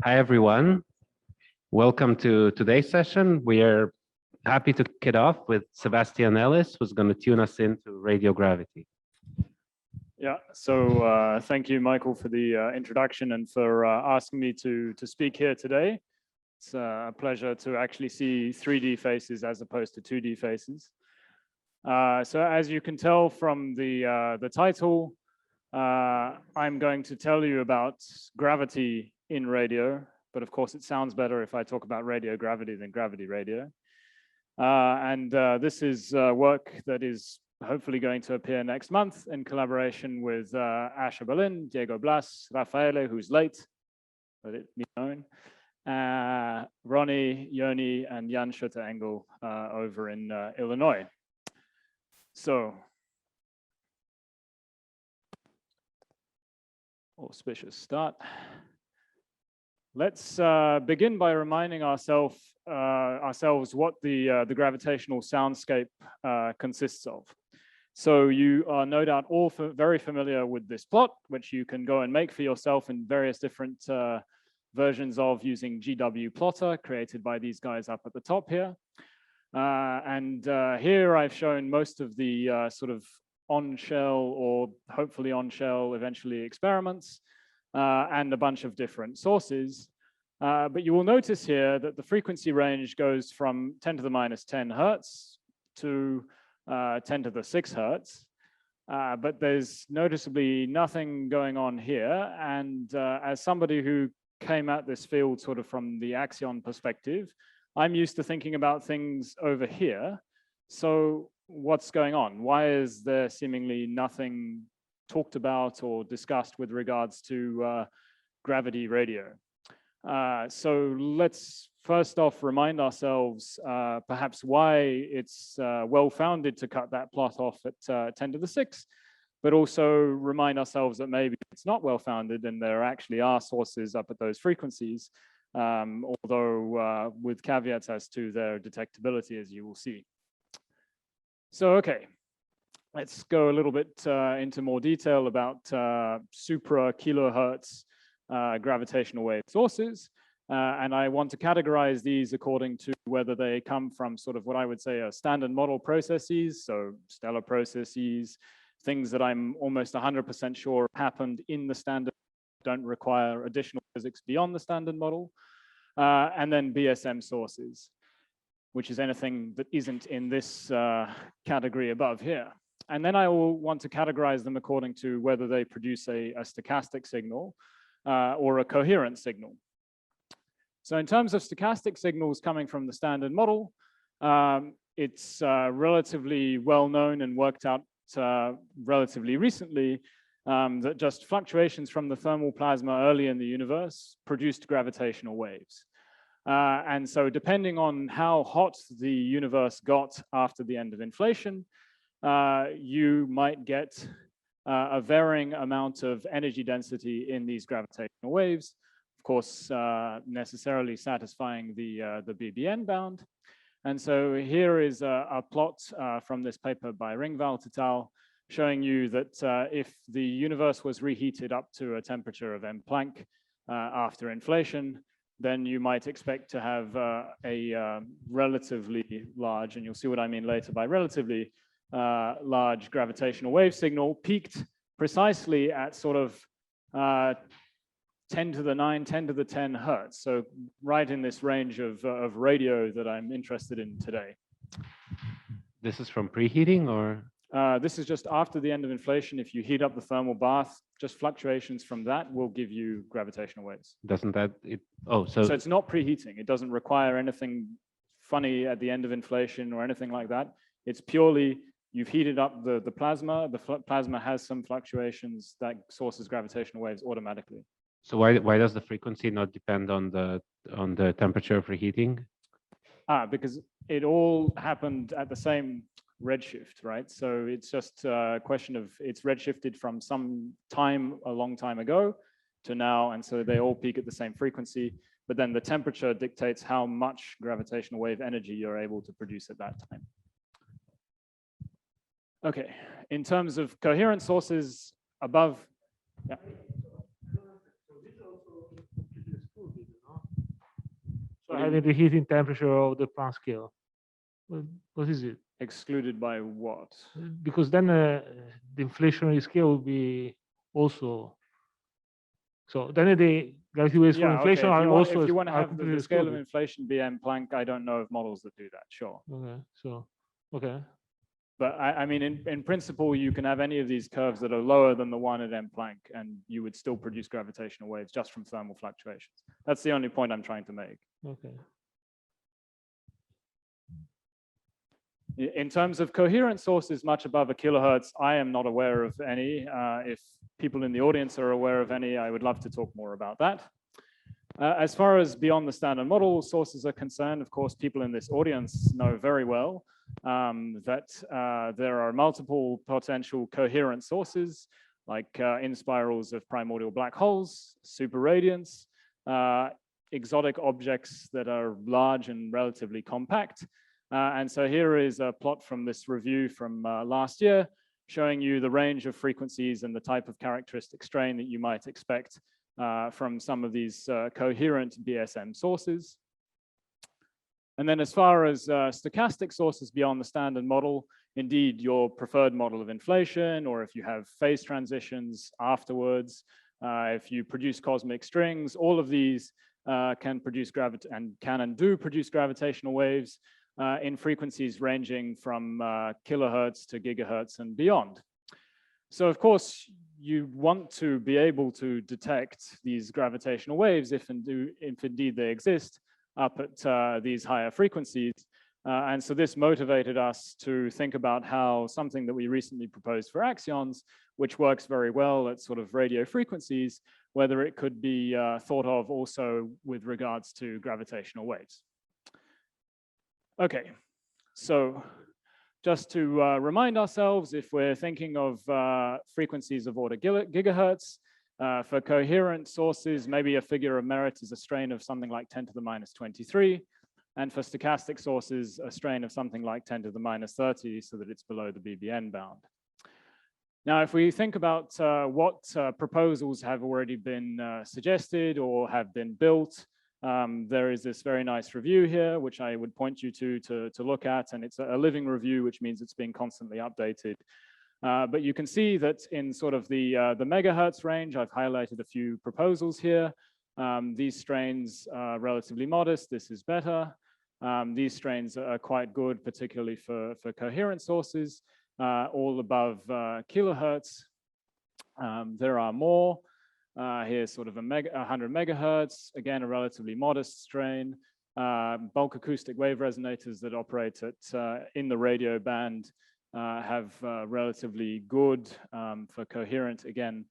Hi, everyone. Welcome to today's session. We are happy to kick it off with Sebastian Ellis, who's going to tune us into radio gravity. Yeah, so thank you, Michael, for the introduction and for asking me to speak here today. It's a pleasure to actually see 3D faces as opposed to 2D faces. So as you can tell from the title, I'm going to tell you about gravity in radio, but of course it sounds better if I talk about radio gravity than gravity radio. This is work that is hopefully going to appear next month in collaboration with Asher Berlin, Diego Blas, Raffaele, who's late, but it be known, Ronnie, Yoni, and Jan Schutter-Engel over in Illinois. So, auspicious start. Let's begin by reminding ourselves what the gravitational soundscape consists of. So you are no doubt all very familiar with this plot, which you can go and make for yourself in various different versions of using GW Plotter, created by these guys up at the top here. Here I've shown most of the sort of on-shell or hopefully on-shell eventually experiments and a bunch of different sources. But you will notice here that the frequency range goes from 10 to the minus 10 hertz to 10 to the 6 hertz. But there's noticeably nothing going on here. And as somebody who came at this field sort of from the axion perspective, I'm used to thinking about things over here. So what's going on? Why is there seemingly nothing talked about or discussed with regards to gravity radio? So let's first off remind ourselves perhaps why it's well-founded to cut that plot off at 10 to the 6, but also remind ourselves that maybe it's not well-founded and there actually are sources up at those frequencies, although with caveats as to their detectability, as you will see. So, okay, let's go a little bit into more detail about supra kilohertz gravitational wave sources. And I want to categorize these according to whether they come from sort of what I would say are standard model processes, so stellar processes, things that I'm almost 100% sure happened in the standard, don't require additional physics beyond the standard model, and then BSM sources, which is anything that isn't in this category above here. And then I will want to categorize them according to whether they produce a stochastic signal or a coherent signal. So in terms of stochastic signals coming from the standard model, it's relatively well known and worked out relatively recently that just fluctuations from the thermal plasma early in the universe produced gravitational waves. And so depending on how hot the universe got after the end of inflation, you might get a varying amount of energy density in these gravitational waves, of course, necessarily satisfying the BBN bound. And so here is a plot from this paper by Ringwald et al. Showing you that if the universe was reheated up to a temperature of M Planck after inflation, then you might expect to have a relatively large, and you'll see what I mean later by relatively large gravitational wave signal, peaked precisely at sort of 10 to the 9, 10 to the 10 hertz. So right in this range of radio that I'm interested in today. This is from preheating or? This is just after the end of inflation. If you heat up the thermal bath, just fluctuations from that will give you gravitational waves. Doesn't that, so it's not preheating. It doesn't require anything funny at the end of inflation or anything like that. It's purely, you've heated up the plasma. The plasma has some fluctuations that sources gravitational waves automatically. So why does the frequency not depend on the temperature of reheating? Because it all happened at the same redshift, right? So it's just a question of it's redshifted from some time a long time ago to now, and so they all peak at the same frequency, but then the temperature dictates how much gravitational wave energy you're able to produce at that time. Okay, in terms of coherent sources above, yeah. having the heating temperature of the Planck scale. What is it? Excluded by what? Because then the inflationary scale will be also. So then the gravity waves for inflation okay. are also. If you want to have the completely scale of excluded. inflation be m Planck, I don't know of models that do that. Sure. Okay. So okay. But I mean, in principle, you can have any of these curves that are lower than the one at m Planck, and you would still produce gravitational waves just from thermal fluctuations. That's the only point I'm trying to make. Okay. In terms of coherent sources much above a kilohertz, I am not aware of any. If people in the audience are aware of any, I would love to talk more about that. As far as beyond the standard model sources are concerned, of course, people in this audience know very well that there are multiple potential coherent sources, like in spirals of primordial black holes, superradiance, exotic objects that are large and relatively compact. And so here is a plot from this review from last year, showing you the range of frequencies and the type of characteristic strain that you might expect from some of these coherent BSM sources. And then as far as stochastic sources beyond the standard model, indeed your preferred model of inflation, or if you have phase transitions afterwards, if you produce cosmic strings, all of these can produce and do produce gravitational waves in frequencies ranging from kilohertz to gigahertz and beyond. So of course, you want to be able to detect these gravitational waves if indeed they exist up at these higher frequencies. And so this motivated us to think about how something that we recently proposed for axions, which works very well at sort of radio frequencies, whether it could be thought of also with regards to gravitational waves. Okay, so just to remind ourselves, if we're thinking of frequencies of order gigahertz, for coherent sources, maybe a figure of merit is a strain of something like 10 to the minus 23. And for stochastic sources, a strain of something like 10 to the minus 30, so that it's below the BBN bound. Now, if we think about what proposals have already been suggested or have been built, there is this very nice review here, which I would point you to look at, and it's a living review, which means it's being constantly updated. But you can see that in sort of the megahertz range, I've highlighted a few proposals here. These strains are relatively modest. This is better. These strains are quite good, particularly for coherent sources, all above kilohertz. There are more. Here's sort of 100 megahertz, again, a relatively modest strain. Bulk acoustic wave resonators that operate at in the radio band have relatively good for coherent, again,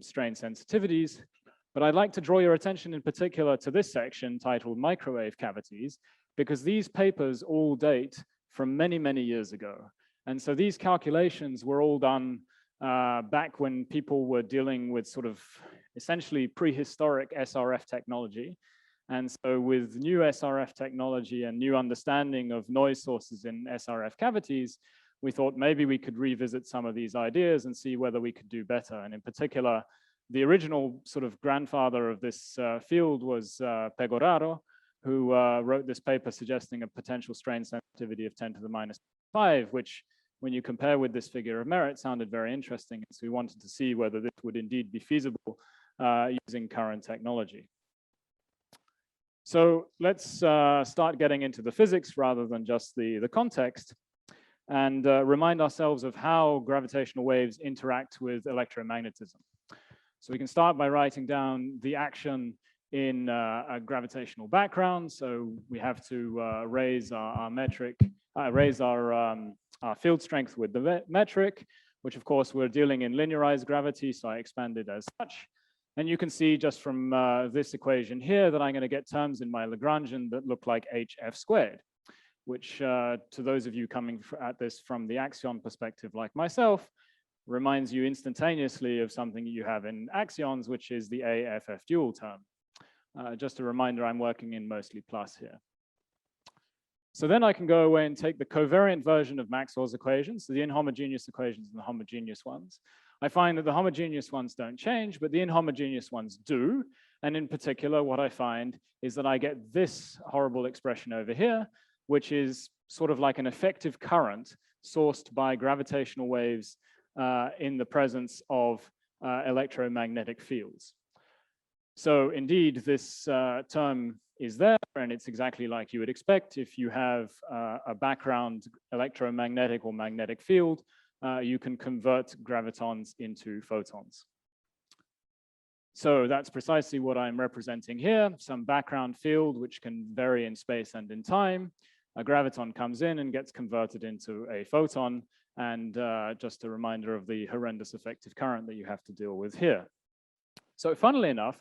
strain sensitivities. But I'd like to draw your attention in particular to this section titled Microwave Cavities, because these papers all date from many, many years ago. And so these calculations were all done back when people were dealing with sort of essentially prehistoric SRF technology. And so with new SRF technology and new understanding of noise sources in SRF cavities, we thought maybe we could revisit some of these ideas and see whether we could do better. And in particular, the original sort of grandfather of this field was Pegoraro, who wrote this paper suggesting a potential strain sensitivity of 10 to the minus 5, which when you compare with this figure of merit sounded very interesting. So we wanted to see whether this would indeed be feasible using current technology. So let's start getting into the physics rather than just the context, and remind ourselves of how gravitational waves interact with electromagnetism. So we can start by writing down the action in a gravitational background. So we have to raise our metric, raise our field strength with the metric, which of course we're dealing in linearized gravity, so I expanded as such. And you can see just from this equation here that I'm going to get terms in my Lagrangian that look like hf squared, which to those of you coming at this from the axion perspective like myself, reminds you instantaneously of something you have in axions, which is the AFF dual term. Just a reminder, I'm working in mostly plus here. So then I can go away and take the covariant version of Maxwell's equations, so the inhomogeneous equations and the homogeneous ones. I find that the homogeneous ones don't change, but the inhomogeneous ones do. And in particular, what I find is that I get this horrible expression over here, which is sort of like an effective current sourced by gravitational waves in the presence of electromagnetic fields. So indeed, this term is there, and it's exactly like you would expect. If you have a background electromagnetic or magnetic field, you can convert gravitons into photons. So that's precisely what I'm representing here, some background field which can vary in space and in time. A graviton comes in and gets converted into a photon, and just a reminder of the horrendous effective current that you have to deal with here. So funnily enough,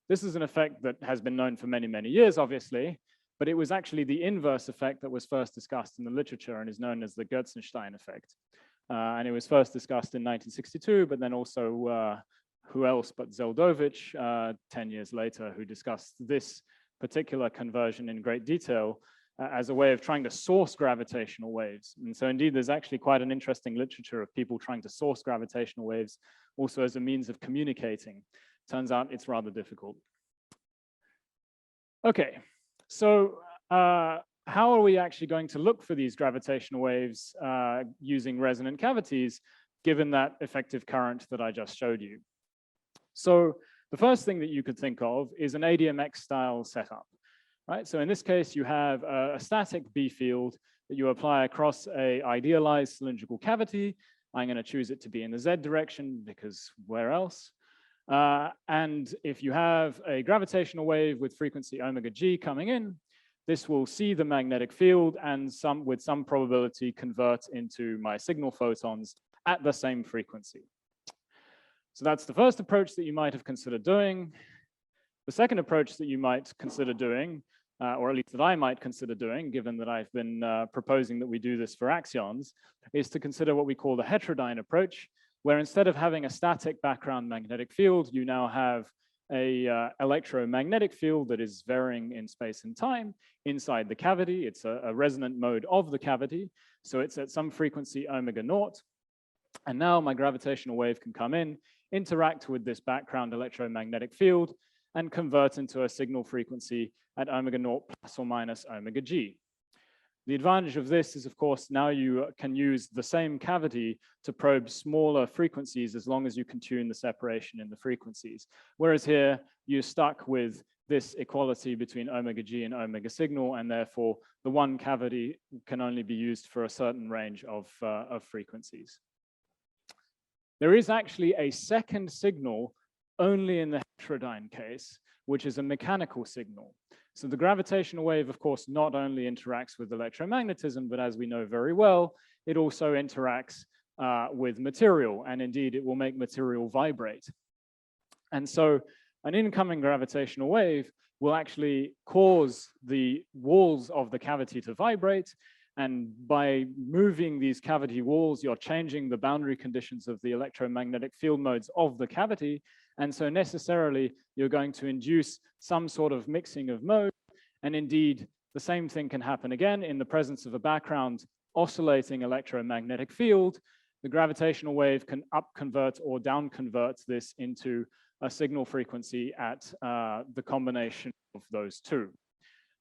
this is an effect that has been known for many, many years, obviously, but it was actually the inverse effect that was first discussed in the literature and is known as the Gertzenstein effect. And it was first discussed in 1962, but then also who else but Zeldovich 10 years later, who discussed this particular conversion in great detail as a way of trying to source gravitational waves. And so indeed, there's actually quite an interesting literature of people trying to source gravitational waves also as a means of communicating. Turns out it's rather difficult. Okay, so how are we actually going to look for these gravitational waves using resonant cavities, given that effective current that I just showed you? So the first thing that you could think of is an ADMX style setup, right? So in this case, you have a static B field that you apply across a idealized cylindrical cavity. I'm going to choose it to be in the Z direction because where else? And if you have a gravitational wave with frequency omega g coming in, this will see the magnetic field and with some probability convert into my signal photons at the same frequency. So that's the first approach that you might have considered doing. The second approach that you might consider doing, or at least that I might consider doing, given that I've been proposing that we do this for axions, is to consider what we call the heterodyne approach, where instead of having a static background magnetic field, you now have a electromagnetic field that is varying in space and time inside the cavity. It's a resonant mode of the cavity, so it's at some frequency omega naught. And now my gravitational wave can come in, interact with this background electromagnetic field, and convert into a signal frequency at omega naught plus or minus omega g. The advantage of this is, of course, now you can use the same cavity to probe smaller frequencies as long as you can tune the separation in the frequencies. Whereas here, you're stuck with this equality between omega g and omega signal, and therefore the one cavity can only be used for a certain range of frequencies. There is actually a second signal only in the heterodyne case, which is a mechanical signal. So the gravitational wave, of course, not only interacts with electromagnetism, but as we know very well, it also interacts with material, and indeed it will make material vibrate. And so an incoming gravitational wave will actually cause the walls of the cavity to vibrate. And by moving these cavity walls, you're changing the boundary conditions of the electromagnetic field modes of the cavity. And so necessarily, you're going to induce some sort of mixing of modes. And indeed, the same thing can happen again in the presence of a background oscillating electromagnetic field. The gravitational wave can up-convert or down-convert this into a signal frequency at the combination of those two.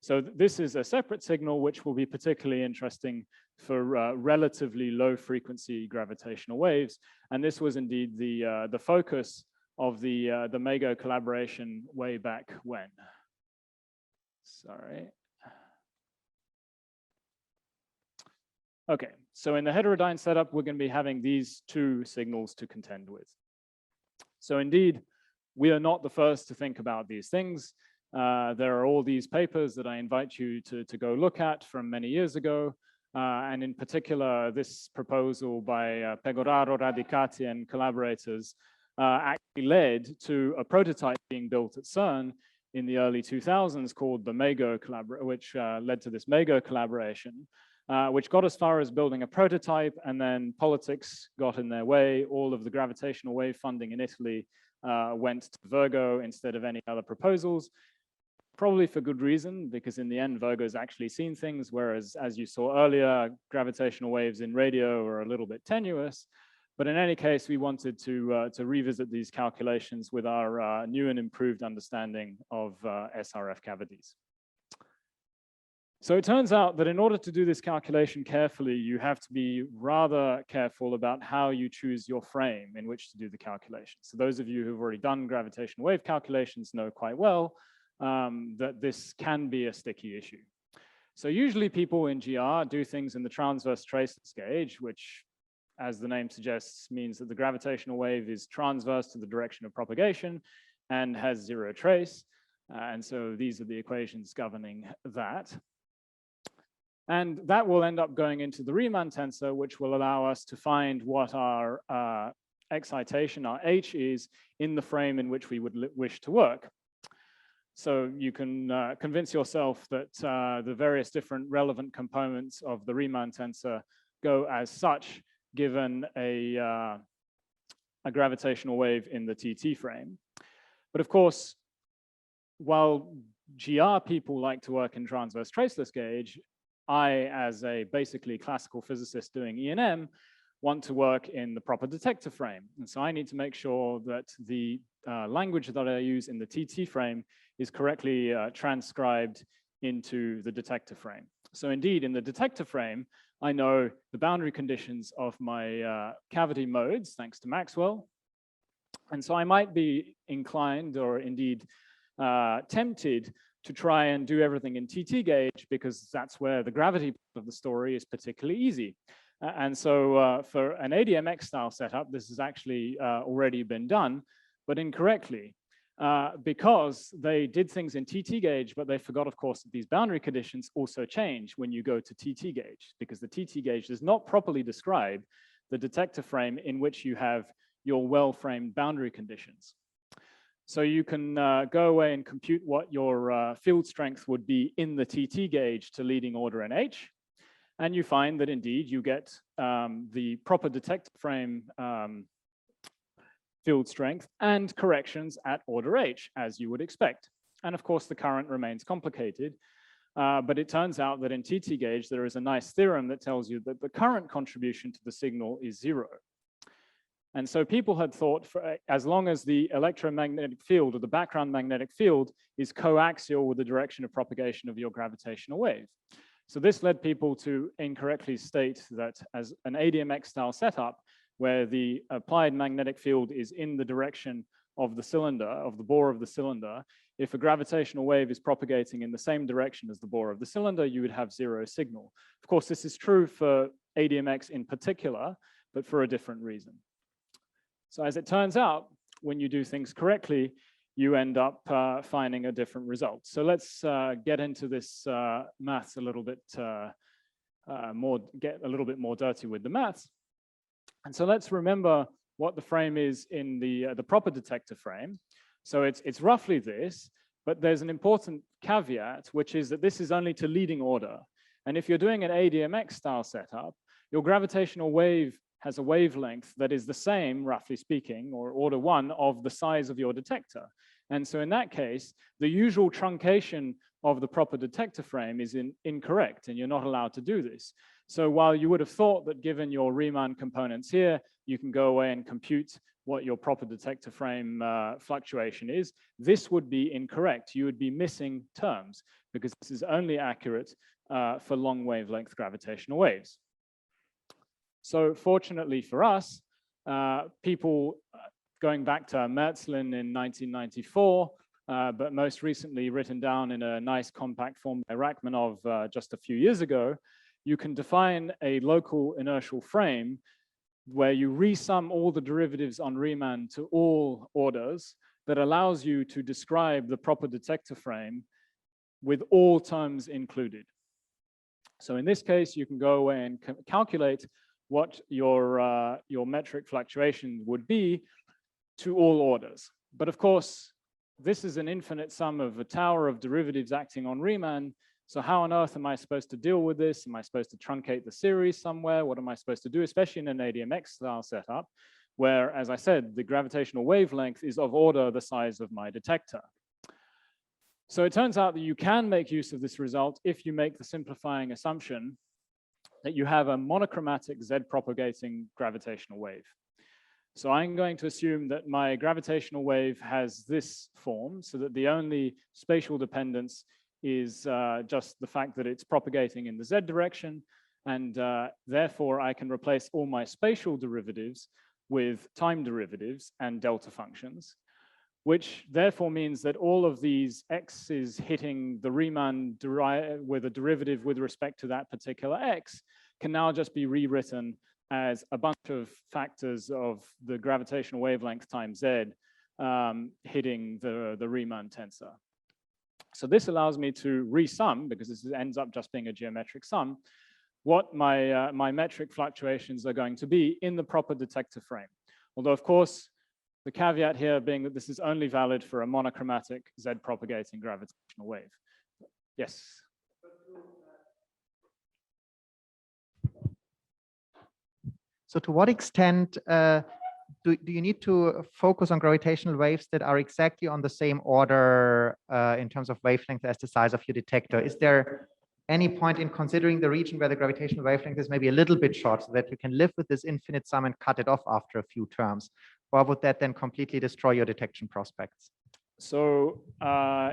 So this is a separate signal, which will be particularly interesting for relatively low frequency gravitational waves. And this was indeed the focus of the MAGO collaboration way back when. Sorry. Okay, so in the heterodyne setup, we're going to be having these two signals to contend with. So indeed, we are not the first to think about these things. There are all these papers that I invite you to go look at from many years ago. And in particular, this proposal by Pegoraro, Radicati, and collaborators actually led to a prototype being built at CERN in the early 2000s called the MAGO collaboration, which led to this MAGO collaboration, which got as far as building a prototype, and then politics got in their way. All of the gravitational wave funding in Italy went to Virgo instead of any other proposals. Probably for good reason, because in the end, Virgo's actually seen things, whereas as you saw earlier, gravitational waves in radio are a little bit tenuous. But in any case, we wanted to revisit these calculations with our new and improved understanding of SRF cavities. So it turns out that in order to do this calculation carefully, you have to be rather careful about how you choose your frame in which to do the calculation. So those of you who've already done gravitational wave calculations know quite well that this can be a sticky issue. So usually people in GR do things in the transverse traceless gauge, which, as the name suggests, means that the gravitational wave is transverse to the direction of propagation and has zero trace. And so these are the equations governing that. And that will end up going into the Riemann tensor, which will allow us to find what our excitation, our H, is in the frame in which we would wish to work. So you can convince yourself that the various different relevant components of the Riemann tensor go as such, given a gravitational wave in the TT frame. But of course, while GR people like to work in transverse traceless gauge, I, as a basically classical physicist doing E&M, want to work in the proper detector frame. And so I need to make sure that the language that I use in the TT frame is correctly transcribed into the detector frame. So indeed, in the detector frame, I know the boundary conditions of my cavity modes, thanks to Maxwell. And so I might be inclined, or indeed tempted, to try and do everything in TT gauge, because that's where the gravity of the story is particularly easy. And so for an ADMX style setup, this has actually already been done, but incorrectly, because they did things in TT gauge, but they forgot, of course, that these boundary conditions also change when you go to TT gauge, because the TT gauge does not properly describe the detector frame in which you have your well-framed boundary conditions. So you can go away and compute what your field strength would be in the TT gauge to leading order NH. And you find that indeed you get the proper detector frame field strength and corrections at order H, as you would expect. And of course, the current remains complicated. But it turns out that in TT gauge, there is a nice theorem that tells you that the current contribution to the signal is zero. And so people had thought, as long as the electromagnetic field or the background magnetic field is coaxial with the direction of propagation of your gravitational wave. So this led people to incorrectly state that as an ADMX style setup, where the applied magnetic field is in the direction of the cylinder, of the bore of the cylinder, if a gravitational wave is propagating in the same direction as the bore of the cylinder, you would have zero signal. Of course, this is true for ADMX in particular, but for a different reason. So as it turns out, when you do things correctly, you end up finding a different result. So let's get into this maths a little bit get a little bit more dirty with the maths. And so let's remember what the frame is in the proper detector frame. So it's roughly this, but there's an important caveat, which is that this is only to leading order. And if you're doing an ADMX style setup, your gravitational wave has a wavelength that is the same, roughly speaking, or order 1 of the size of your detector. And so in that case, the usual truncation of the proper detector frame is incorrect, and you're not allowed to do this. So while you would have thought that given your Riemann components here, you can go away and compute what your proper detector frame fluctuation is, this would be incorrect. You would be missing terms, because this is only accurate for long wavelength gravitational waves. So fortunately for us, people going back to Mertzlin in 1994, but most recently written down in a nice compact form by Rachmanov just a few years ago, you can define a local inertial frame where you resum all the derivatives on Riemann to all orders that allows you to describe the proper detector frame with all terms included. So in this case, you can go away and calculate what your metric fluctuation would be to all orders. But of course, this is an infinite sum of a tower of derivatives acting on Riemann. So how on earth am I supposed to deal with this? Am I supposed to truncate the series somewhere? What am I supposed to do, especially in an ADMX style setup, where, as I said, the gravitational wavelength is of order the size of my detector? So it turns out that you can make use of this result if you make the simplifying assumption that you have a monochromatic Z propagating gravitational wave. So I'm going to assume that my gravitational wave has this form, so that the only spatial dependence is just the fact that it's propagating in the z direction, and therefore I can replace all my spatial derivatives with time derivatives and delta functions, which therefore means that all of these x's hitting the Riemann with a derivative with respect to that particular x can now just be rewritten as a bunch of factors of the gravitational wavelength times z hitting the Riemann tensor. So this allows me to resum, because this ends up just being a geometric sum, what my, my metric fluctuations are going to be in the proper detector frame. Although, of course, the caveat here being that this is only valid for a monochromatic z-propagating gravitational wave. Yes? So to what extent do you need to focus on gravitational waves that are exactly on the same order in terms of wavelength as the size of your detector? Is there any point in considering the region where the gravitational wavelength is maybe a little bit short, so that you can live with this infinite sum and cut it off after a few terms? Or would that then completely destroy your detection prospects? So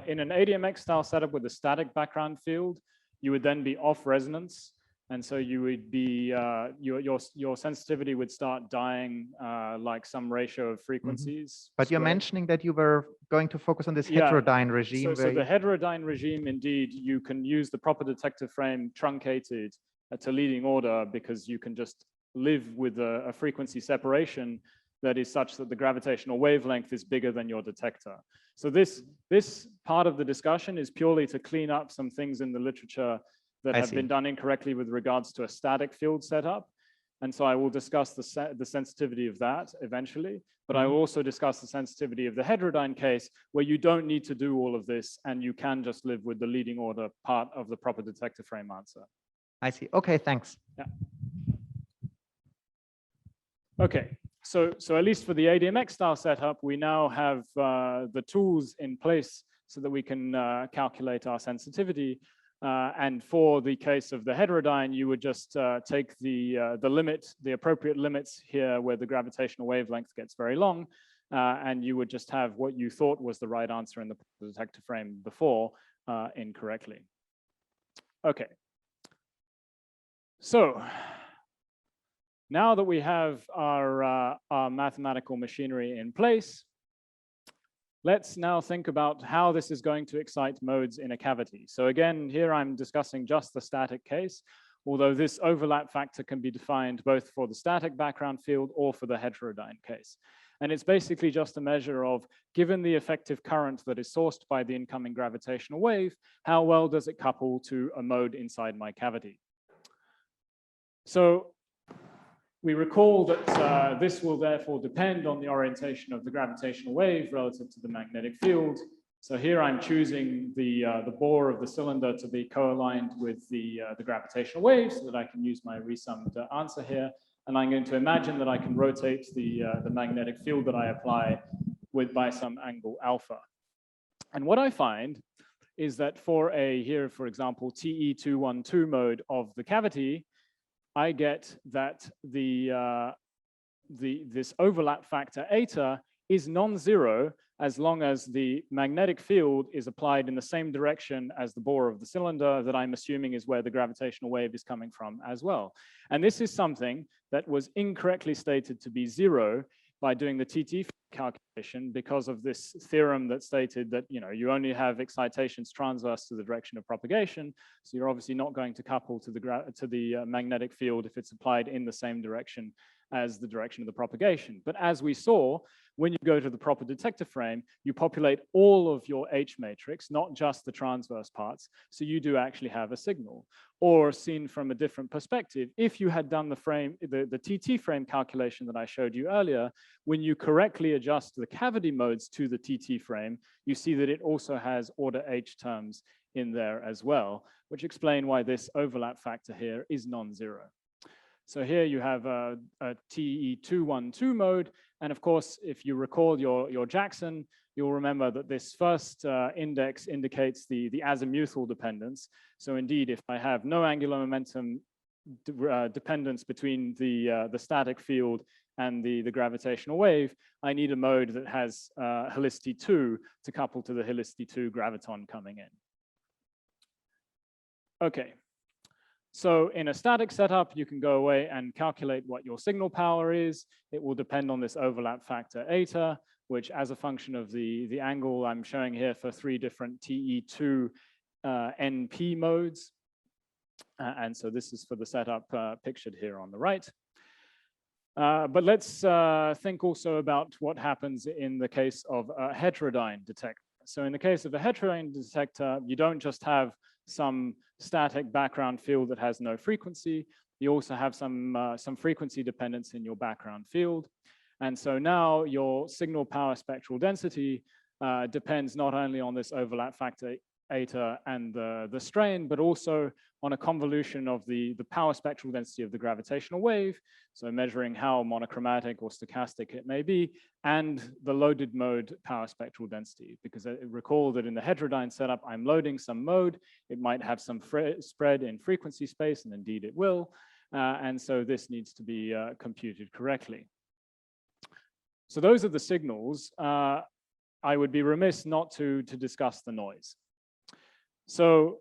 in an ADMX style setup with a static background field, you would then be off resonance. And so you would be, your sensitivity would start dying like some ratio of frequencies. But you're mentioning that you were going to focus on this heterodyne regime. So the heterodyne regime, indeed, you can use the proper detector frame truncated to leading order, because you can just live with a frequency separation that is such that the gravitational wavelength is bigger than your detector. So this part of the discussion is purely to clean up some things in the literature that have been done incorrectly with regards to a static field setup. And so I will discuss the sensitivity of that eventually, but I will also discuss the sensitivity of the heterodyne case, where you don't need to do all of this and you can just live with the leading order part of the proper detector frame answer. I see. Okay, thanks. Yeah. Okay, so at least for the ADMX style setup, we now have the tools in place so that we can calculate our sensitivity. And for the case of the heterodyne, you would just take the appropriate limits here where the gravitational wavelength gets very long, and you would just have what you thought was the right answer in the detector frame before incorrectly. Okay. So now that we have our mathematical machinery in place, let's now think about how this is going to excite modes in a cavity. So again, here I'm discussing just the static case, although this overlap factor can be defined both for the static background field or for the heterodyne case. And it's basically just a measure of, given the effective current that is sourced by the incoming gravitational wave, how well does it couple to a mode inside my cavity? So we recall that this will therefore depend on the orientation of the gravitational wave relative to the magnetic field. So here I'm choosing the bore of the cylinder to be co-aligned with the gravitational wave, so that I can use my resummed answer here. And I'm going to imagine that I can rotate the magnetic field that I apply by some angle alpha. And what I find is that for here, for example, TE212 mode of the cavity, I get that this overlap factor eta is non-zero as long as the magnetic field is applied in the same direction as the bore of the cylinder that I'm assuming is where the gravitational wave is coming from as well. And this is something that was incorrectly stated to be zero by doing the TT calculation, because of this theorem that stated that you only have excitations transverse to the direction of propagation, so you're obviously not going to couple to the magnetic field if it's applied in the same direction as the direction of the propagation. But as we saw, when you go to the proper detector frame, you populate all of your H matrix, not just the transverse parts, so you do actually have a signal. Or seen from a different perspective, if you had done the TT frame calculation that I showed you earlier, when you correctly adjust the cavity modes to the TT frame, you see that it also has order H terms in there as well, which explain why this overlap factor here is non-zero. So here you have a TE212 mode. And of course, if you recall your Jackson, you'll remember that this first index indicates the azimuthal dependence. So indeed, if I have no angular momentum dependence between the static field and the gravitational wave, I need a mode that has helicity 2 to couple to the helicity 2 graviton coming in. Okay. So in a static setup, you can go away and calculate what your signal power is. It will depend on this overlap factor eta, which as a function of the angle I'm showing here for 3 different TE2 NP modes. And so this is for the setup pictured here on the right. But let's think also about what happens in the case of a heterodyne detector. So in the case of a heterodyne detector, you don't just have some static background field that has no frequency. You also have some frequency dependence in your background field. And so now your signal power spectral density depends not only on this overlap factor eta and the strain, but also on a convolution of the power spectral density of the gravitational wave, so measuring how monochromatic or stochastic it may be, and the loaded mode power spectral density. Because recall that in the heterodyne setup, I'm loading some mode. It might have some spread in frequency space, and indeed it will. And so this needs to be computed correctly. So those are the signals. I would be remiss not to discuss the noise. So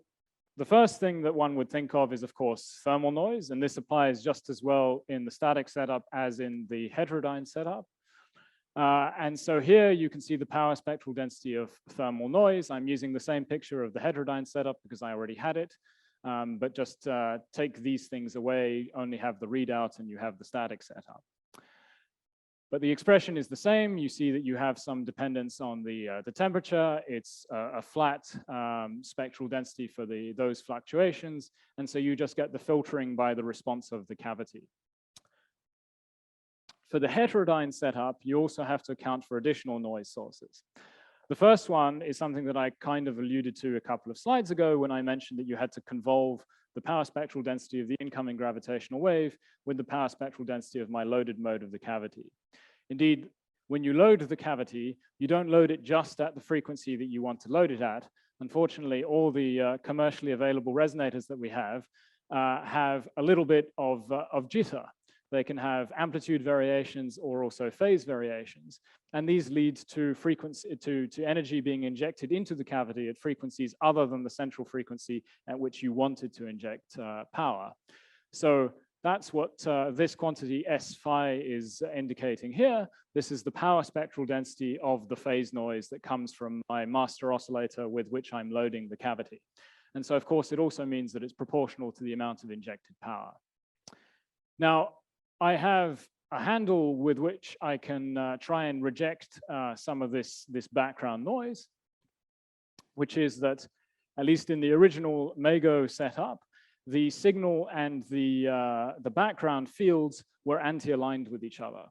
the first thing that one would think of is, of course, thermal noise, and this applies just as well in the static setup as in the heterodyne setup. And so here you can see the power spectral density of thermal noise. I'm using the same picture of the heterodyne setup because I already had it, but just take these things away, only have the readout, and you have the static setup. But the expression is the same. You see that you have some dependence on the temperature. It's a flat spectral density for those fluctuations. And so you just get the filtering by the response of the cavity. For the heterodyne setup, you also have to account for additional noise sources. The first one is something that I kind of alluded to a couple of slides ago when I mentioned that you had to convolve the power spectral density of the incoming gravitational wave with the power spectral density of my loaded mode of the cavity. Indeed, when you load the cavity, you don't load it just at the frequency that you want to load it at. Unfortunately, all the commercially available resonators that we have a little bit of jitter. They can have amplitude variations or also phase variations. And these lead to frequency, to energy being injected into the cavity at frequencies other than the central frequency at which you wanted to inject power. So that's what this quantity S phi is indicating here. This is the power spectral density of the phase noise that comes from my master oscillator with which I'm loading the cavity. And so, of course, it also means that it's proportional to the amount of injected power. Now, I have a handle with which I can try and reject some of this background noise, which is that, at least in the original MAGO setup, the signal and the background fields were anti-aligned with each other.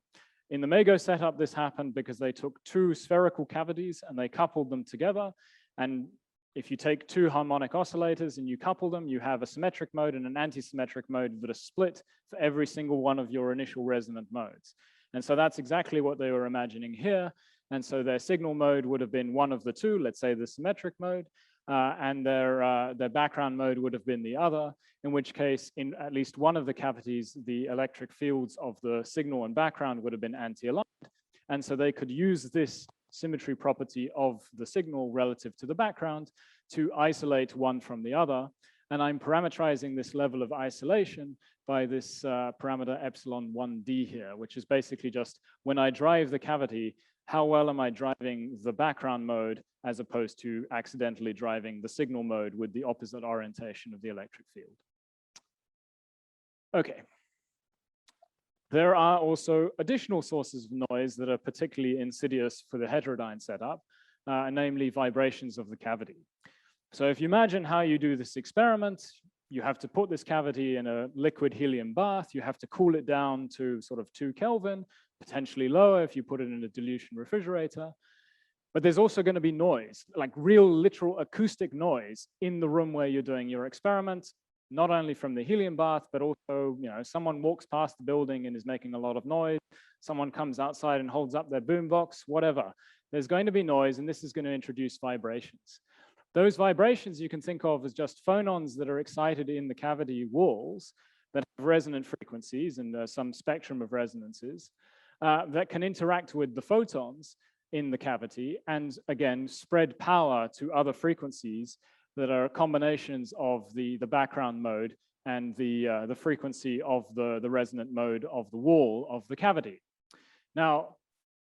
In the MAGO setup, this happened because they took 2 spherical cavities and they coupled them together. And if you take 2 harmonic oscillators and you couple them, you have a symmetric mode and an anti-symmetric mode that are split for every single one of your initial resonant modes. And so that's exactly what they were imagining here. And so their signal mode would have been one of the 2, let's say the symmetric mode, and their background mode would have been the other, in which case, in at least one of the cavities, the electric fields of the signal and background would have been anti-aligned. And so they could use this symmetry property of the signal relative to the background to isolate one from the other. And I'm parameterizing this level of isolation by this parameter epsilon 1d here, which is basically just when I drive the cavity, how well am I driving the background mode as opposed to accidentally driving the signal mode with the opposite orientation of the electric field. Okay. There are also additional sources of noise that are particularly insidious for the heterodyne setup, namely vibrations of the cavity. So if you imagine how you do this experiment, you have to put this cavity in a liquid helium bath. You have to cool it down to sort of 2 Kelvin, potentially lower if you put it in a dilution refrigerator. But there's also going to be noise, like real literal acoustic noise in the room where you're doing your experiment, not only from the helium bath, but also, someone walks past the building and is making a lot of noise. Someone comes outside and holds up their boombox, whatever. There's going to be noise, and this is going to introduce vibrations. Those vibrations you can think of as just phonons that are excited in the cavity walls, that have resonant frequencies and some spectrum of resonances that can interact with the photons in the cavity and again spread power to other frequencies that are combinations of the background mode and the frequency of the resonant mode of the wall of the cavity. Now,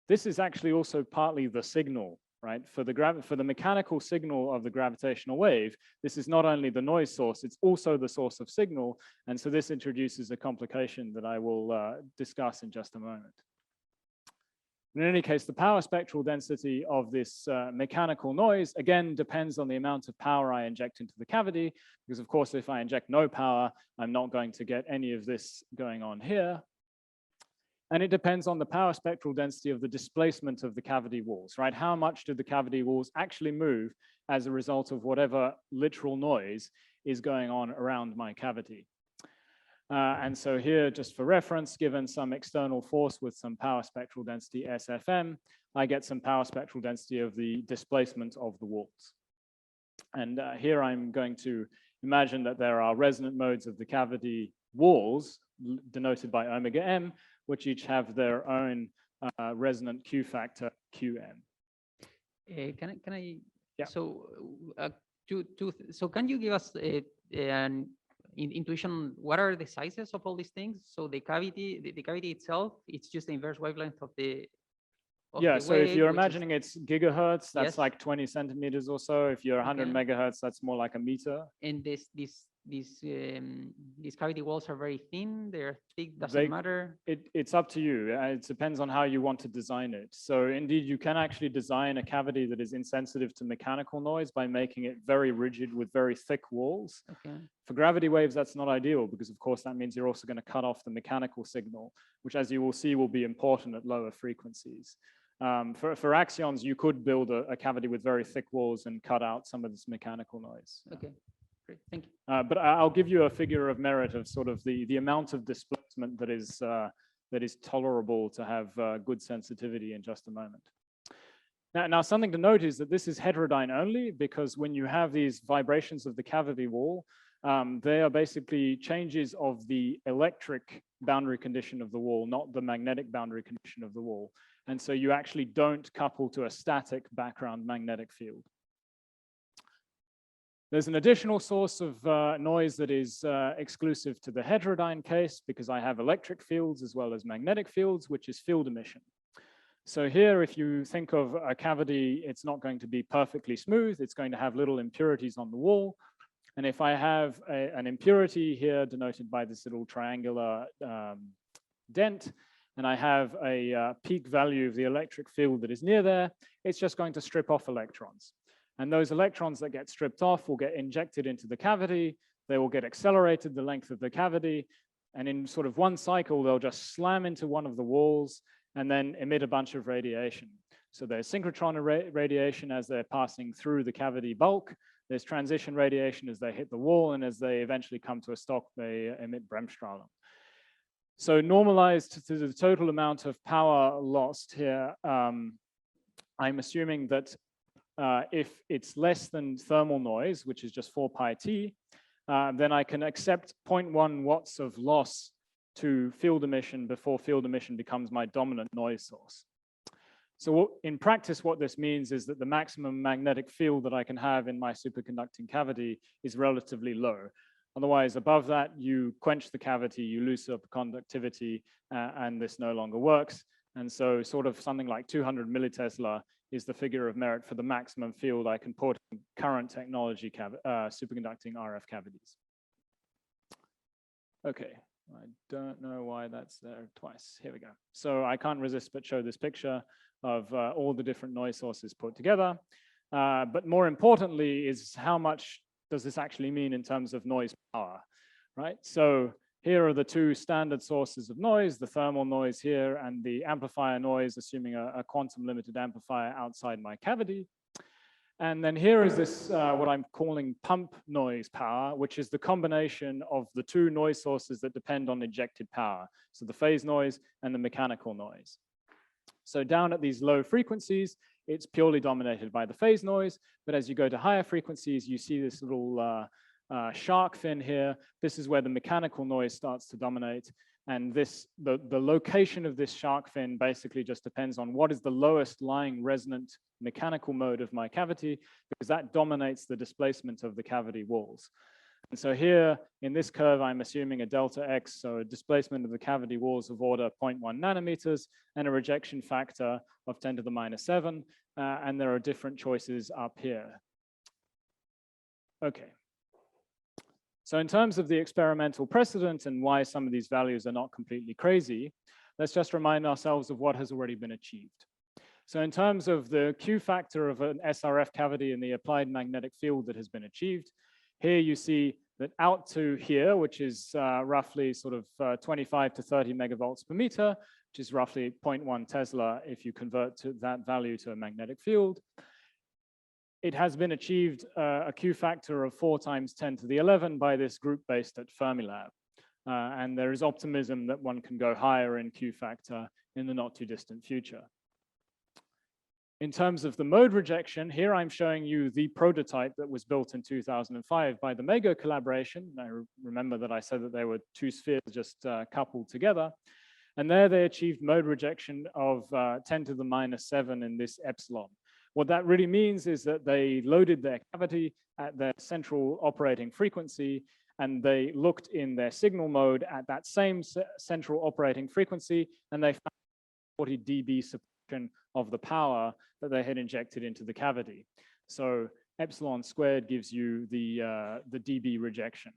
this is actually also partly the signal, right? For the mechanical signal of the gravitational wave, this is not only the noise source, it's also the source of signal. And so this introduces a complication that I will discuss in just a moment. In any case, the power spectral density of this mechanical noise, again, depends on the amount of power I inject into the cavity, because of course, if I inject no power, I'm not going to get any of this going on here. And it depends on the power spectral density of the displacement of the cavity walls, right? How much do the cavity walls actually move as a result of whatever literal noise is going on around my cavity? And so here, just for reference, given some external force with some power spectral density SFM, I get some power spectral density of the displacement of the walls. And here I'm going to imagine that there are resonant modes of the cavity walls, denoted by omega m, which each have their own resonant Q factor Qm. Can I? Yeah. So, so can you give us an intuition? What are the sizes of all these things? So the cavity, the cavity itself, it's just the inverse wavelength of the. Yeah. So if you're imagining it's gigahertz, that's yes, like 20 centimeters or so. If you're 100 megahertz, that's more like a meter. And these cavity walls are very thin. They're thick. Doesn't matter. It's up to you. It depends on how you want to design it. So indeed, you can actually design a cavity that is insensitive to mechanical noise by making it very rigid with very thick walls. Okay. For gravity waves, that's not ideal because, of course, that means you're also going to cut off the mechanical signal, which, as you will see, will be important at lower frequencies. For axions, you could build a cavity with very thick walls and cut out some of this mechanical noise. Okay. Great, thank you. But I'll give you a figure of merit of sort of the amount of displacement that is tolerable to have good sensitivity in just a moment. Now, something to note is that this is heterodyne only, because when you have these vibrations of the cavity wall, they are basically changes of the electric boundary condition of the wall, not the magnetic boundary condition of the wall. And so you actually don't couple to a static background magnetic field. There's an additional source of noise that is exclusive to the heterodyne case, because I have electric fields as well as magnetic fields, which is field emission. So here, if you think of a cavity, it's not going to be perfectly smooth. It's going to have little impurities on the wall. And if I have an impurity here denoted by this little triangular dent, and I have a peak value of the electric field that is near there, it's just going to strip off electrons. And those electrons that get stripped off will get injected into the cavity. They will get accelerated the length of the cavity. And in sort of one cycle, they'll just slam into one of the walls and then emit a bunch of radiation. So there's synchrotron radiation as they're passing through the cavity bulk. There's transition radiation as they hit the wall. And as they eventually come to a stop, they emit Bremsstrahlung. So normalized to the total amount of power lost here, I'm assuming that if it's less than thermal noise, which is just 4 pi t, then I can accept 0.1 watts of loss to field emission before field emission becomes my dominant noise source. So in practice, what this means is that the maximum magnetic field that I can have in my superconducting cavity is relatively low. Otherwise, above that, you quench the cavity, you lose up conductivity, and this no longer works. And so sort of something like 200 millitesla is the figure of merit for the maximum field I can put in current technology superconducting RF cavities. Okay, I don't know why that's there twice. Here we go. So I can't resist but show this picture of all the different noise sources put together. But more importantly is how much does this actually mean in terms of noise power, right? So here are the two standard sources of noise, the thermal noise here and the amplifier noise, assuming a quantum limited amplifier outside my cavity. And then here is this, what I'm calling pump noise power, which is the combination of the two noise sources that depend on injected power. So the phase noise and the mechanical noise. So down at these low frequencies, it's purely dominated by the phase noise. But as you go to higher frequencies, you see this little shark fin here. This is where the mechanical noise starts to dominate. And the location of this shark fin basically just depends on what is the lowest lying resonant mechanical mode of my cavity, because that dominates the displacement of the cavity walls. And so here in this curve, I'm assuming a delta X, so a displacement of the cavity walls of order 0.1 nanometers and a rejection factor of 10 to the minus 7. And there are different choices up here. Okay. So in terms of the experimental precedent and why some of these values are not completely crazy, let's just remind ourselves of what has already been achieved. So in terms of the Q factor of an SRF cavity in the applied magnetic field that has been achieved, here you see that out to here, which is roughly sort of 25 to 30 megavolts per meter, which is roughly 0.1 Tesla if you convert to that value to a magnetic field. It has been achieved a Q factor of 4 times 10 to the 11 by this group based at Fermilab. And there is optimism that one can go higher in Q factor in the not too distant future. In terms of the mode rejection, here I'm showing you the prototype that was built in 2005 by the MEGO collaboration. I remember that I said that there were 2 spheres just coupled together. And there they achieved mode rejection of 10 to the minus 7 in this epsilon. What that really means is that they loaded their cavity at their central operating frequency, and they looked in their signal mode at that same central operating frequency, and they found 40 dB suppression of the power that they had injected into the cavity. So epsilon squared gives you the dB rejection.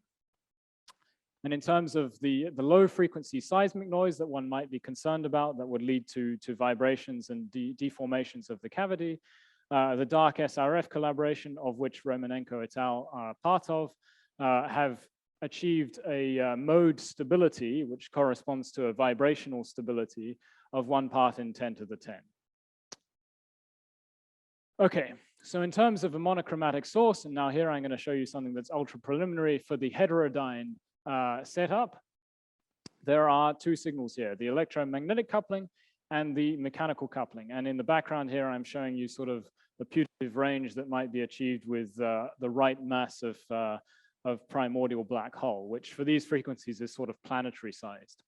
And in terms of the low frequency seismic noise that one might be concerned about that would lead to vibrations and deformations of the cavity, the dark SRF collaboration, of which Romanenko et al. Are part of, have achieved a mode stability, which corresponds to a vibrational stability of 1 part in 10 to the 10. Okay, so in terms of a monochromatic source, and now here I'm going to show you something that's ultra preliminary for the heterodyne setup. There are 2 signals here, the electromagnetic coupling and the mechanical coupling. And in the background here, I'm showing you sort of the putative range that might be achieved with the right mass of primordial black hole, which for these frequencies is sort of planetary sized.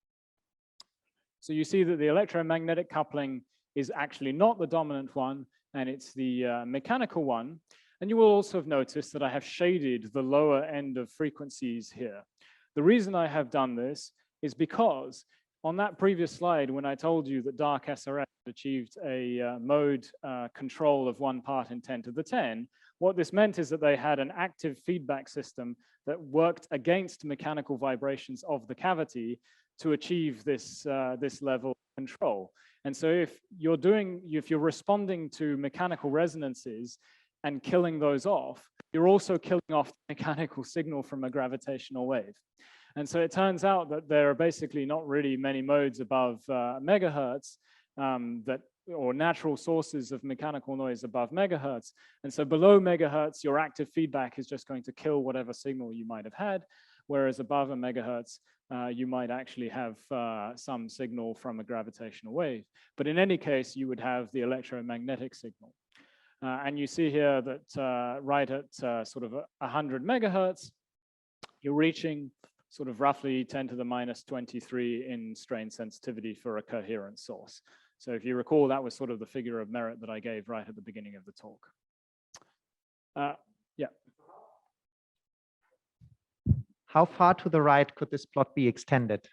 So you see that the electromagnetic coupling is actually not the dominant one, and it's the mechanical one. And you will also have noticed that I have shaded the lower end of frequencies here. The reason I have done this is because on that previous slide, when I told you that dark SRF achieved a mode control of 1 part in 10 to the 10, what this meant is that they had an active feedback system that worked against mechanical vibrations of the cavity to achieve this, this level of control. And so if you're responding to mechanical resonances and killing those off, you're also killing off the mechanical signal from a gravitational wave. And so it turns out that there are basically not really many modes above megahertz or natural sources of mechanical noise above megahertz. And so below megahertz, your active feedback is just going to kill whatever signal you might have had, whereas above a megahertz, you might actually have some signal from a gravitational wave. But in any case, you would have the electromagnetic signal. And you see here that right at sort of 100 megahertz, you're reaching sort of roughly 10 to the minus 23 in strain sensitivity for a coherent source. So if you recall, that was sort of the figure of merit that I gave right at the beginning of the talk. Yeah. How far to the right could this plot be extended?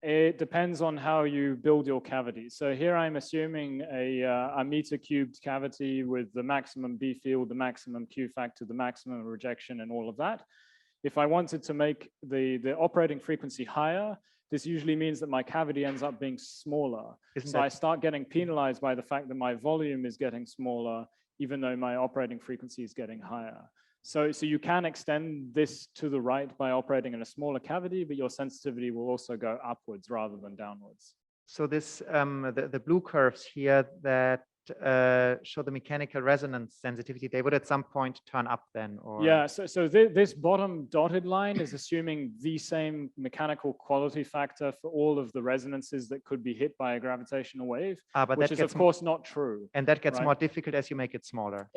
It depends on how you build your cavity. So here I'm assuming a meter cubed cavity with the maximum B field, the maximum Q factor, the maximum rejection, and all of that. If I wanted to make the operating frequency higher, this usually means that my cavity ends up being smaller. So I start getting penalized by the fact that my volume is getting smaller, even though my operating frequency is getting higher. So you can extend this to the right by operating in a smaller cavity, but your sensitivity will also go upwards rather than downwards. So this the blue curves here that show the mechanical resonance sensitivity, they would at some point turn up then, or? Yeah, so this bottom dotted line is assuming the same mechanical quality factor for all of the resonances that could be hit by a gravitational wave, But which that is gets of course not true. and that gets right? more difficult as you make it smaller.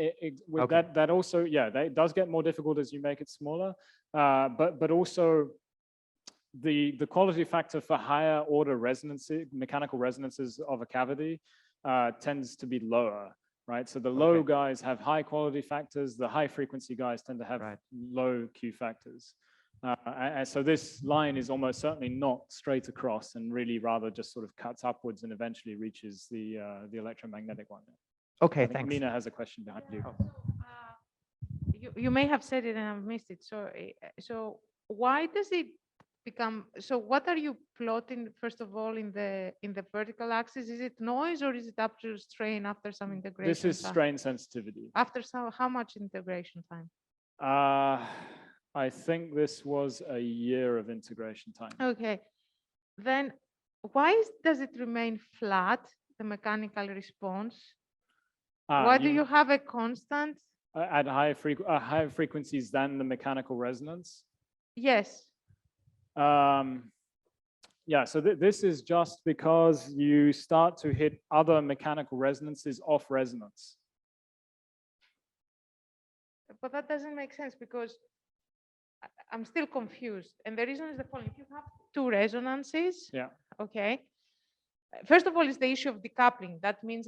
With Okay. that also, yeah, that does get more difficult as you make it smaller, but also the quality factor for higher order resonances, mechanical resonances of a cavity tends to be lower, right? So the low guys have high quality factors, the high frequency guys tend to have low Q factors. And so this line is almost certainly not straight across and really rather just sort of cuts upwards and eventually reaches the electromagnetic one. Okay, I think thanks. Mina has a question behind you. You may have said it and I've missed it. So why does it become, so what are you plotting first of all in the vertical axis? Is it noise or is it after strain after some integration? This is time? strain sensitivity. After some, how much integration time? I think this was a year of integration time. Okay, then why does it remain flat, the mechanical response? Why do you have a constant? At higher frequencies than the mechanical resonance? Yes. Yeah, so this is just because you start to hit other mechanical resonances off resonance. But that doesn't make sense because I'm still confused. And the reason is the following. If you have two resonances, yeah. Okay. First of all, is the issue of decoupling. That means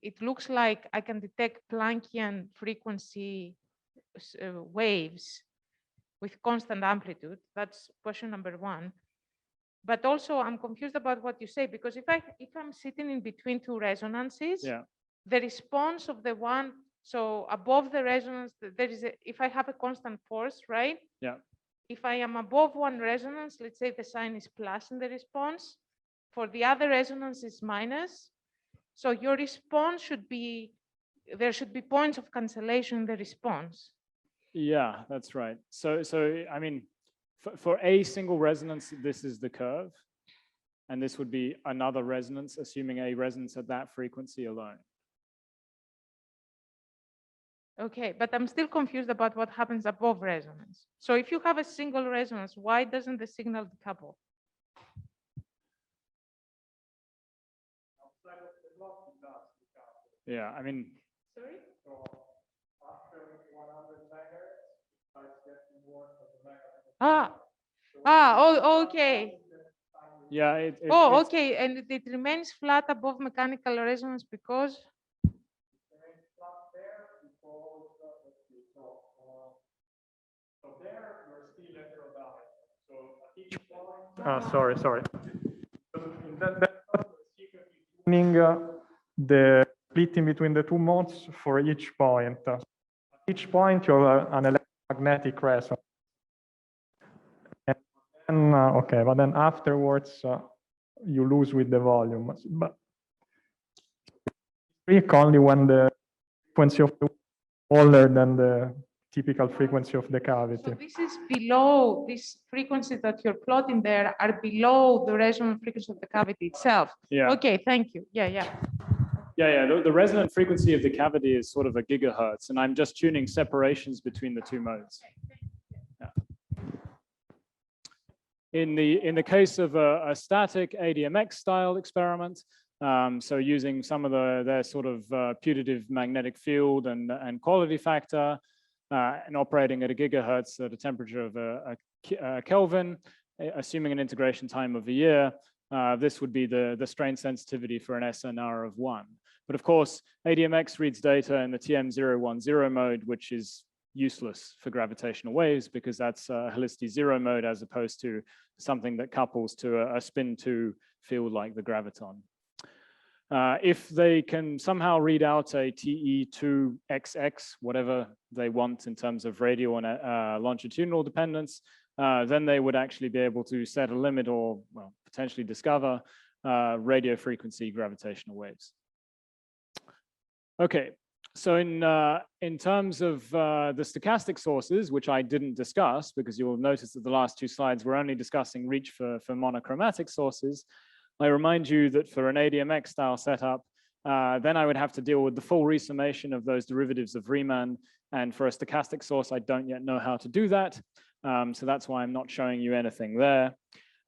it looks like I can detect Planckian frequency waves with constant amplitude. That's question number one. But also I'm confused about what you say, because if I'm sitting in between two resonances, yeah. the response of the one, so above the resonance, there is if I have a constant force, right? Yeah. If I am above one resonance, let's say the sign is plus in the response, for the other resonance is minus. So your response should be, there should be points of cancellation in the response. Yeah, that's right. So I mean, for a single resonance, this is the curve. And this would be another resonance, assuming a resonance at that frequency alone. Okay, but I'm still confused about what happens above resonance. So if you have a single resonance, why doesn't the signal decouple? Yeah, I mean. Sorry? Oh, okay. Yeah. Okay, and it remains flat above mechanical resonance because? Sorry. The splitting between the two modes for each point. At each point, you have an electromagnetic resonance. And then, okay, but then afterwards, you lose with the volume. But peak only when the frequency of the older than the typical frequency of the cavity. So this is below, these frequencies that you're plotting there are below the resonant frequency of the cavity itself. Yeah. Okay, thank you. Yeah. The resonant frequency of the cavity is sort of a gigahertz, and I'm just tuning separations between the two modes. Yeah. In the case of a static ADMX style experiment, so using some of their sort of putative magnetic field and quality factor, and operating at a gigahertz at a temperature of a Kelvin, assuming an integration time of a year, this would be the strain sensitivity for an SNR of 1. But of course, ADMX reads data in the TM010 mode, which is useless for gravitational waves because that's a helicity 0 mode as opposed to something that couples to a spin 2 field like the graviton. If they can somehow read out a TE2XX, whatever they want in terms of radial and longitudinal dependence, then they would actually be able to set a limit or potentially discover radio frequency gravitational waves. Okay, so in terms of the stochastic sources, which I didn't discuss because you'll notice that the last two slides were only discussing reach for monochromatic sources, I remind you that for an ADMX style setup, then I would have to deal with the full resummation of those derivatives of Riemann. And for a stochastic source, I don't yet know how to do that. So that's why I'm not showing you anything there.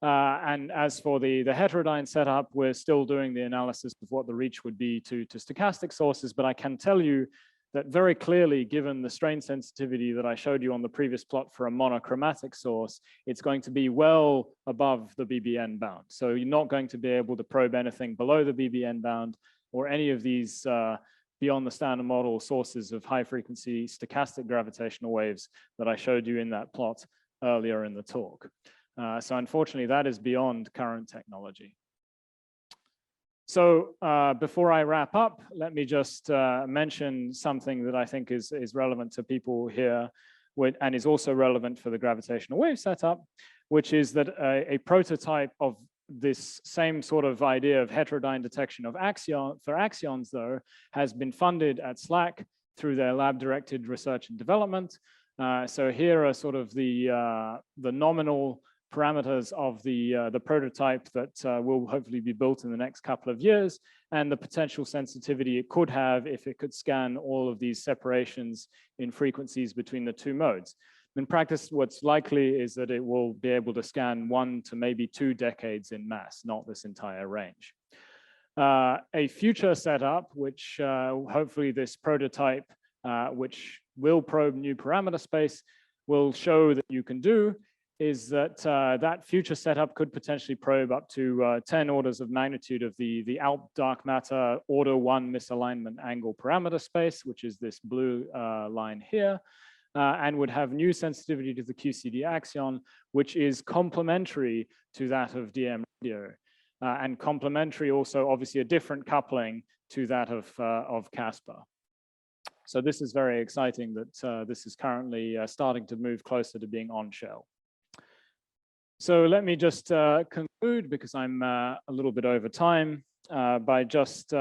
And as for the heterodyne setup, we're still doing the analysis of what the reach would be to stochastic sources, but I can tell you that very clearly, given the strain sensitivity that I showed you on the previous plot for a monochromatic source, it's going to be well above the BBN bound. So you're not going to be able to probe anything below the BBN bound or any of these beyond the standard model sources of high frequency stochastic gravitational waves that I showed you in that plot earlier in the talk. So unfortunately, that is beyond current technology. So before I wrap up, let me just mention something that I think is relevant to people here and is also relevant for the gravitational wave setup, which is that a prototype of this same sort of idea of heterodyne detection of axions, though, has been funded at SLAC through their lab-directed research and development. So here are sort of the nominal parameters of the prototype that will hopefully be built in the next couple of years, and the potential sensitivity it could have if it could scan all of these separations in frequencies between the two modes. In practice, what's likely is that it will be able to scan 1 to maybe 2 decades in mass, not this entire range. A future setup, which hopefully this prototype, which will probe new parameter space, will show that you can do, is that that future setup could potentially probe up to 10 orders of magnitude of the ALP dark matter order 1 misalignment angle parameter space, which is this blue line here. And would have new sensitivity to the QCD axion, which is complementary to that of DM radio, and complementary also obviously a different coupling to that of Casper. So this is very exciting that this is currently starting to move closer to being on shell. So let me just conclude, because I'm a little bit over time, by just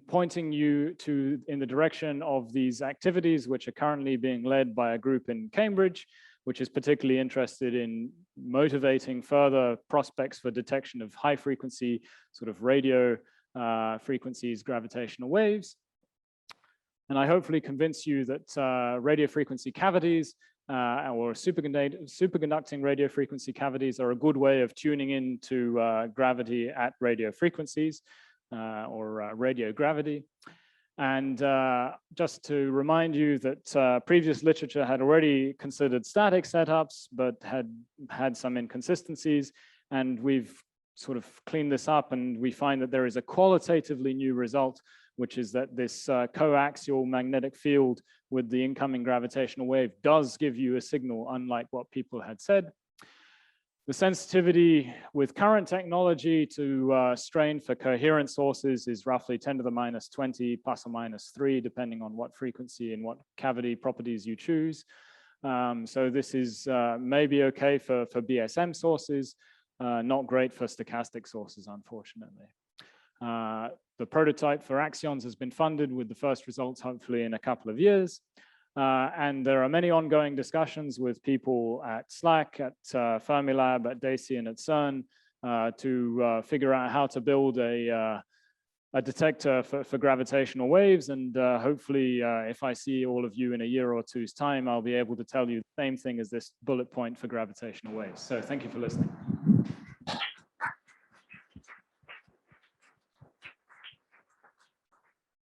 pointing you in the direction of these activities, which are currently being led by a group in Cambridge, which is particularly interested in motivating further prospects for detection of high frequency sort of radio frequencies, gravitational waves. And I hopefully convince you that radio frequency cavities or superconducting radio frequency cavities are a good way of tuning into gravity at radio frequencies. Or radio gravity. And just to remind you that previous literature had already considered static setups, but had some inconsistencies. And we've sort of cleaned this up, and we find that there is a qualitatively new result, which is that this coaxial magnetic field with the incoming gravitational wave does give you a signal, unlike what people had said. The sensitivity with current technology to strain for coherent sources is roughly 10 to the minus 20 plus or minus 3, depending on what frequency and what cavity properties you choose. So this is maybe okay for BSM sources, not great for stochastic sources, unfortunately. The prototype for axions has been funded, with the first results hopefully in a couple of years. And there are many ongoing discussions with people at SLAC, at Fermilab, at DACY, and at CERN to figure out how to build a detector for gravitational waves. And hopefully, if I see all of you in a year or two's time, I'll be able to tell you the same thing as this bullet point for gravitational waves. So thank you for listening.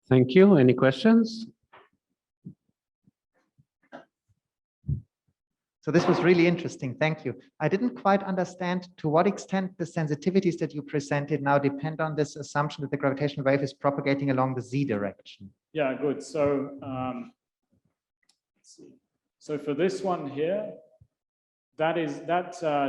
Thank you. Any questions? So this was really interesting. Thank you. I didn't quite understand to what extent the sensitivities that you presented now depend on this assumption that the gravitational wave is propagating along the z direction. Yeah, good. So let's see. So for this one here, that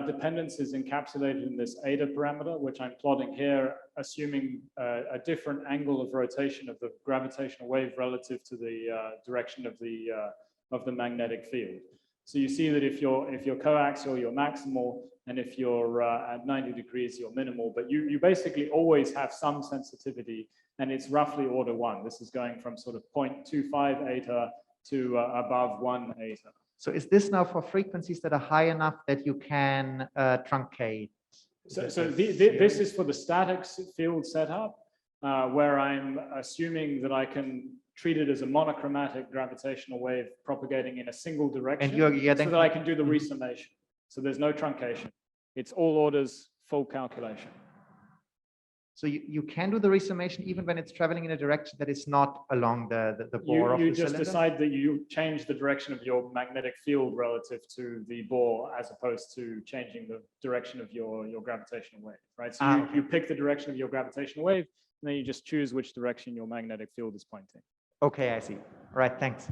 dependence is encapsulated in this eta parameter, which I'm plotting here, assuming a different angle of rotation of the gravitational wave relative to the direction of the magnetic field. So you see that if you're coaxial, you're maximal, and if you're at 90 degrees, you're minimal. But you basically always have some sensitivity, and it's roughly order 1. This is going from sort of 0.25 eta to above 1 eta. So is this now for frequencies that are high enough that you can truncate? So this is for the static field setup. where I'm assuming that I can treat it as a monochromatic gravitational wave propagating in a single direction, And you're so then that I can do the resummation. So there's no truncation. It's all orders, full calculation. So you can do the resummation even when it's traveling in a direction that is not along the bore of the You just cylinder? decide that you change the direction of your magnetic field relative to the bore, as opposed to changing the direction of your gravitational wave, right? So you pick the direction of your gravitational wave, and then you just choose which direction your magnetic field is pointing. Okay, I see. All right, thanks.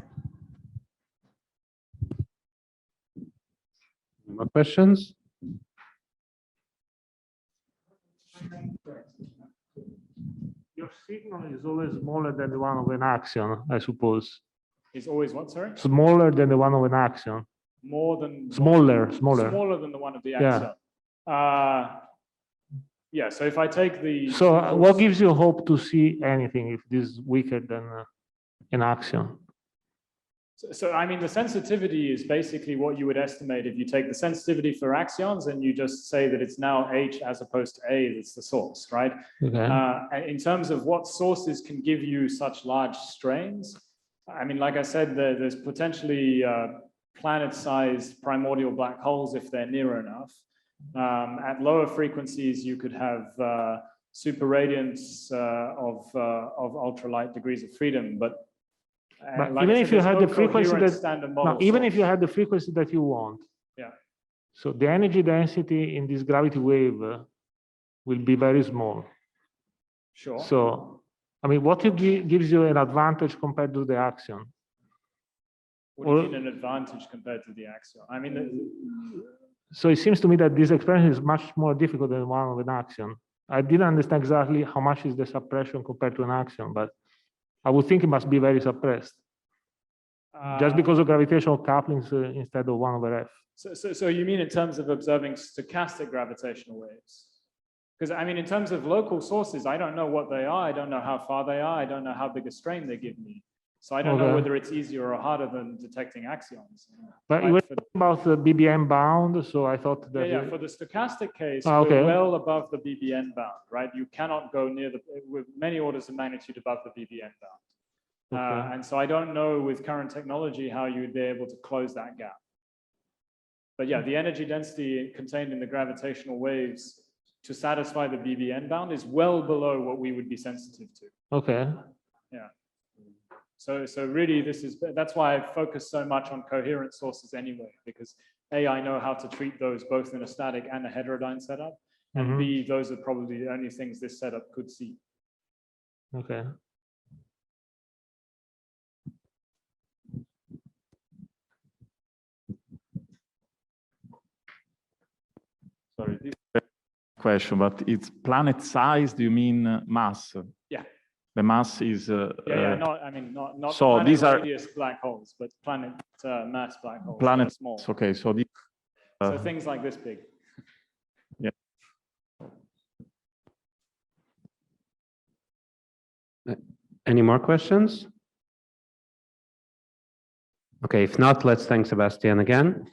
More questions? Your signal is always smaller than the one of an axion, I suppose. Is always what, sorry? Smaller than the one of an axion. More than Smaller. smaller than the one of the Yeah. axion. Yeah. So if I take the So what gives you hope to see anything if this is weaker than an axion? So I mean, the sensitivity is basically what you would estimate if you take the sensitivity for axions and you just say that it's now H as opposed to A, that's the source, right? Okay. And in terms of what sources can give you such large strains, I mean, like I said, there's potentially planet-sized primordial black holes if they're near enough. At lower frequencies, you could have super radiance of ultralight degrees of freedom, but like even I if said, you there's had no the frequency coherent that standard no, model even if you source. had the frequency that you want. Yeah. So the energy density in this gravity wave will be very small. Sure. So, I mean, what gives you an advantage compared to the axion? What do you mean an advantage compared to the axion? I mean, So it seems to me that this experiment is much more difficult than one of an axion. I didn't understand exactly how much is the suppression compared to an axion, but I would think it must be very suppressed. Just because of gravitational couplings instead of 1 over f. So you mean in terms of observing stochastic gravitational waves? Because I mean, in terms of local sources, I don't know what they are. I don't know how far they are. I don't know how big a strain they give me. So I don't know whether it's easier or harder than detecting axions. But you were talking about the BBN bound, so I thought that... Yeah, for the stochastic case, we're well above the BBN bound, right? You cannot go near with many orders of magnitude above the BBN bound. And so I don't know with current technology how you would be able to close that gap. But yeah, the energy density contained in the gravitational waves to satisfy the BBN bound is well below what we would be sensitive to. Okay. Yeah. So really, that's why I focus so much on coherent sources anyway, because A, I know how to treat those both in a static and a heterodyne setup, and B, those are probably the only things this setup could see. Okay. Sorry, this question, but it's planet size. Do you mean mass? Yeah. The mass is. Not so planet these are radius black holes, but planet mass black holes. Planet small. Okay, so these. So things like this big. Yeah. Any more questions? Okay, if not, let's thank Sebastian again.